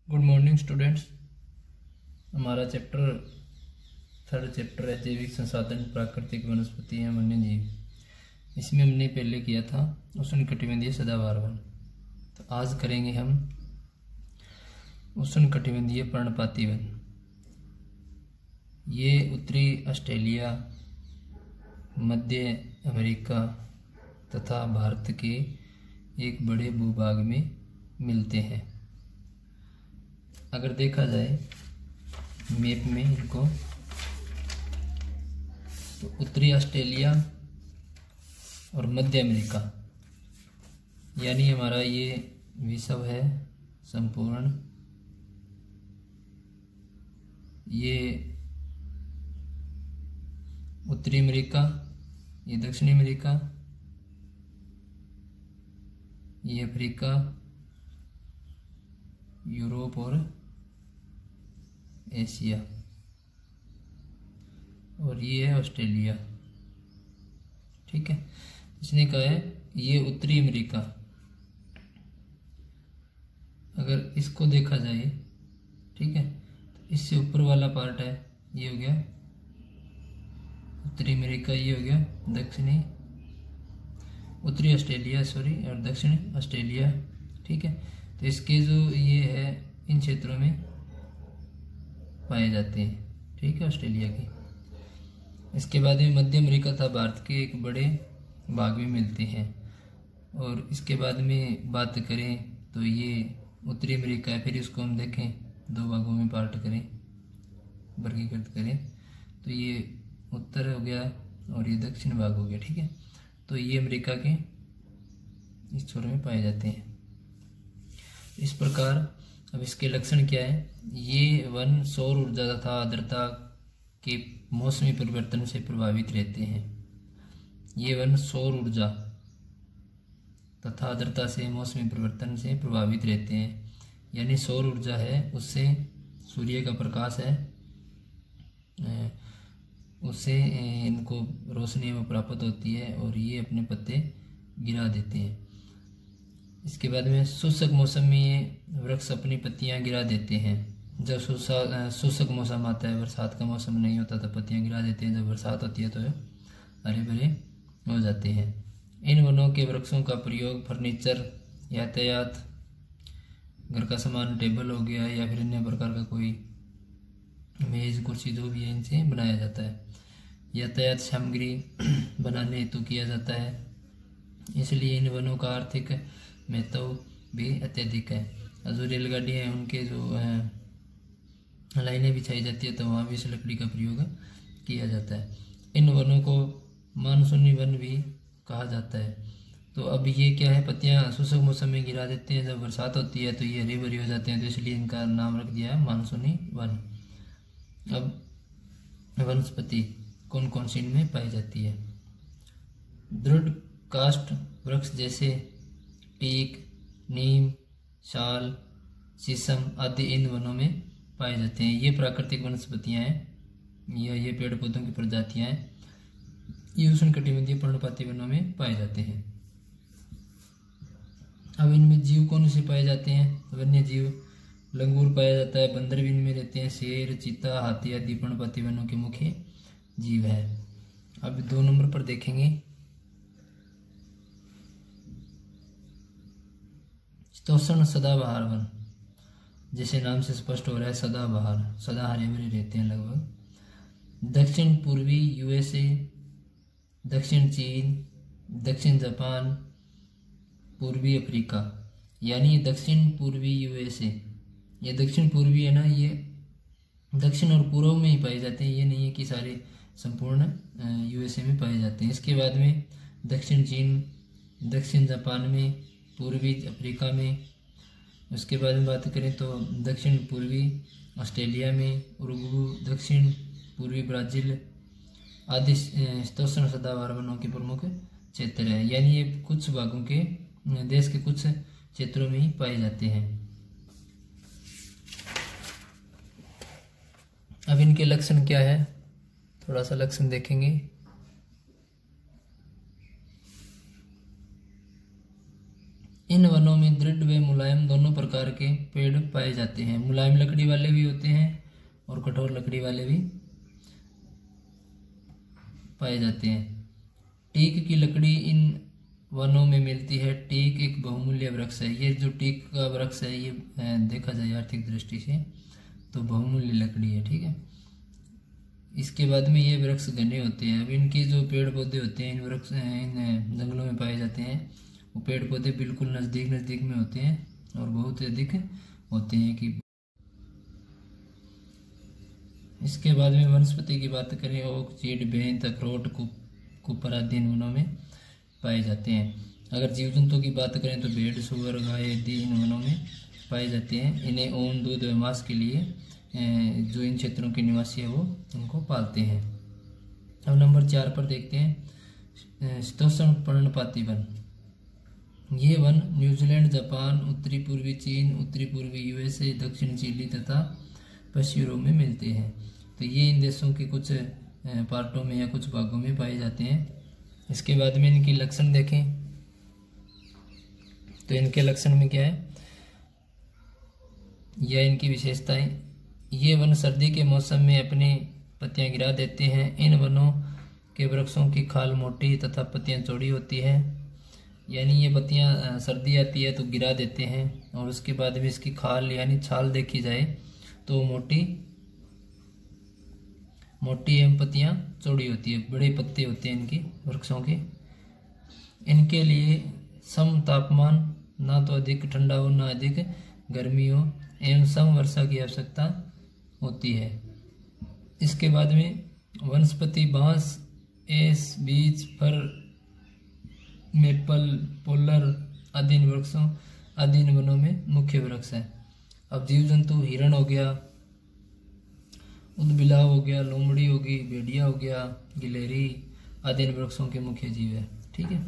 Good morning students. हमारा third chapter है जैविक संसाधन, प्राकृतिक वनस्पति एवं वन्य जीव। इसमें हमने पहले किया था उष्णकटिबंधीय सदाबहार वन। तो आज करेंगे हम उष्णकटिबंधीय पर्णपाती वन। ये उत्तरी ऑस्ट्रेलिया, मध्य अमेरिका तथा भारत के एक बड़े भूभाग में मिलते हैं। अगर देखा जाए मैप में इनको, तो उत्तरी ऑस्ट्रेलिया और मध्य अमेरिका यानी हमारा ये विश्व है संपूर्ण। ये उत्तरी अमेरिका, ये दक्षिणी अमेरिका, ये अफ्रीका, यूरोप और एशिया, और ये है ऑस्ट्रेलिया। ठीक है, इसने कहा है ये उत्तरी अमेरिका। अगर इसको देखा जाए, ठीक है, तो इससे ऊपर वाला पार्ट है, ये हो गया उत्तरी अमेरिका, ये हो गया दक्षिणी उत्तरी ऑस्ट्रेलिया और दक्षिणी ऑस्ट्रेलिया। ठीक है, तो इसके जो ये है इन क्षेत्रों में पाए जाते हैं। ठीक है, ऑस्ट्रेलिया की। इसके बाद में मध्य अमेरिका था भारत के एक बड़े भाग में मिलते हैं। और इसके बाद में बात करें तो ये उत्तरी अमेरिका है। फिर इसको हम देखें, दो भागों में पार्ट करें, वर्गीकृत करें, तो ये उत्तर हो गया और ये दक्षिण भाग हो गया। ठीक है, तो ये अमेरिका के इस छोर में पाए जाते हैं। इस प्रकार अब इसके लक्षण क्या है? ये वन सौर ऊर्जा तथा आर्द्रता के मौसमी परिवर्तन से प्रभावित रहते हैं। ये वन सौर ऊर्जा तथा आर्द्रता से मौसमी परिवर्तन से प्रभावित रहते हैं। यानी सौर ऊर्जा है, उससे सूर्य का प्रकाश है, उससे इनको रोशनी में प्राप्त होती है और ये अपने पत्ते गिरा देते हैं। इसके बाद में शुष्क मौसम में ये वृक्ष अपनी पत्तियां गिरा देते हैं। जब शुष्क मौसम आता है, बरसात का मौसम नहीं होता, तो पत्तियां गिरा देते हैं। जब बरसात होती है तो हरे भरे हो जाते हैं। इन वनों के वृक्षों का प्रयोग फर्नीचर, यातायात, घर का सामान, टेबल हो गया, या फिर अन्य प्रकार का कोई मेज कुर्सी जो भी है, इनसे बनाया जाता है। यातायात सामग्री बनाने हेतु किया जाता है। इसलिए इन वनों का आर्थिक महत्व भी अत्यधिक है। जो रेलगाड़ी है उनके जो लाइनें बिछाई जाती है, तो वहाँ भी इस लकड़ी का प्रयोग किया जाता है। इन वनों को मानसूनी वन भी कहा जाता है। तो अब ये क्या है, पत्तियां शुष्क मौसम में गिरा देते हैं, जब बरसात होती है तो ये हरी भरी हो जाते हैं, तो इसलिए इनका नाम रख दिया है मानसूनी वन। अब वनस्पति कौन कौन सी इनमें पाई जाती है? दृढ़ काष्ठ वृक्ष जैसे टीक, नीम, साल, शीशम आदि इन वनों में पाए जाते हैं। ये प्राकृतिक वनस्पतियां हैं, ये पेड़ पौधों की प्रजातियां हैं। ये उष्णकटिबंधीय पर्णपाती वनों में पाए जाते हैं। अब इनमें जीव कौन से पाए जाते हैं? वन्य जीव लंगूर पाया जाता है, बंदर भी इनमें रहते हैं, शेर, चीता, हाथी आदि पर्णपाती वनों के मुख्य जीव है। अब 2 नंबर पर देखेंगे शीतोष्ण सदाबहार वन। जैसे नाम से स्पष्ट हो रहा है, सदाबहार, सदा हरे भरे रहते हैं लगभग। दक्षिण पूर्वी यूएसए, दक्षिण चीन, दक्षिण जापान, पूर्वी अफ्रीका। यानी दक्षिण पूर्वी यूएसए, ये दक्षिण पूर्वी है ना, ये दक्षिण और पूर्व में ही पाए जाते हैं। ये नहीं है कि सारे संपूर्ण यूएसए में पाए जाते हैं। इसके बाद में दक्षिण चीन, दक्षिण जापान में, पूर्वी अफ्रीका में। उसके बाद में बात करें तो दक्षिण पूर्वी ऑस्ट्रेलिया में, उरुग्वे, दक्षिण पूर्वी ब्राज़ील आदि शीतोष्ण सदाबहार वनों के प्रमुख क्षेत्र है। यानी ये कुछ भागों के देश के कुछ क्षेत्रों में ही पाए जाते हैं। अब इनके लक्षण क्या है, थोड़ा सा लक्षण देखेंगे। इन वनों में दृढ़ व मुलायम दोनों प्रकार के पेड़ पाए जाते हैं। मुलायम लकड़ी वाले भी होते हैं और कठोर लकड़ी वाले भी पाए जाते हैं। टीक की लकड़ी इन वनों में मिलती है। टीक एक बहुमूल्य वृक्ष है। ये जो टीक का वृक्ष है ये देखा जाए आर्थिक दृष्टि से तो बहुमूल्य लकड़ी है, ठीक है। इसके बाद में ये वृक्ष घने होते हैं। अब इनके जो पेड़ पौधे होते हैं इन जंगलों में पाए जाते हैं, वो पेड़ पौधे बिल्कुल नज़दीक में होते हैं और बहुत अधिक होते हैं कि। इसके बाद में वनस्पति की बात करें, ओक, चीड़, बेंत, अखरोट, कुपर आदि इन वनों में पाए जाते हैं। अगर जीव जंतु की बात करें तो भेड़, सुअर, गाय आदि इन वनों में पाए जाते हैं। इन्हें ऊन, दूध व मांस के लिए जो इन क्षेत्रों के निवासी है वो उनको पालते हैं। अब नंबर 4 पर देखते हैं शीतोष्ण पर्णपाती वन। ये वन न्यूजीलैंड, जापान, उत्तरी पूर्वी चीन, उत्तरी पूर्वी यूएसए, दक्षिण चिली तथा पश्चिमी यूरोप में मिलते हैं। तो ये इन देशों के कुछ पार्टों में या कुछ भागों में पाए जाते हैं। इसके बाद में इनकी लक्षण देखें तो इनके लक्षण में क्या है या इनकी विशेषताएं। ये वन सर्दी के मौसम में अपनी पत्तियां गिरा देते हैं। इन वनों के वृक्षों की खाल मोटी तथा पत्तियां चौड़ी होती है, यानी ये पत्तियां सर्दी आती है तो गिरा देते हैं और उसके बाद में इसकी खाल यानी छाल देखी जाए तो मोटी एवं पत्तियां चौड़ी होती है। बड़े पत्ते होते हैं इनके वृक्षों के। इनके लिए सम तापमान, ना तो अधिक ठंडा हो ना अधिक गर्मी हो, एवं सम वर्षा की आवश्यकता होती है। इसके बाद में वनस्पति बांस, एस, बीच, फर, मेपल, पोलर आदि इन वनों में मुख्य वृक्ष है। अब जीव जंतु हिरण हो गया, उदबिलाव हो गया, लोमड़ी होगी, भेड़िया हो गया, गिलहरी आदि इन वृक्षों के मुख्य जीव है, ठीक है।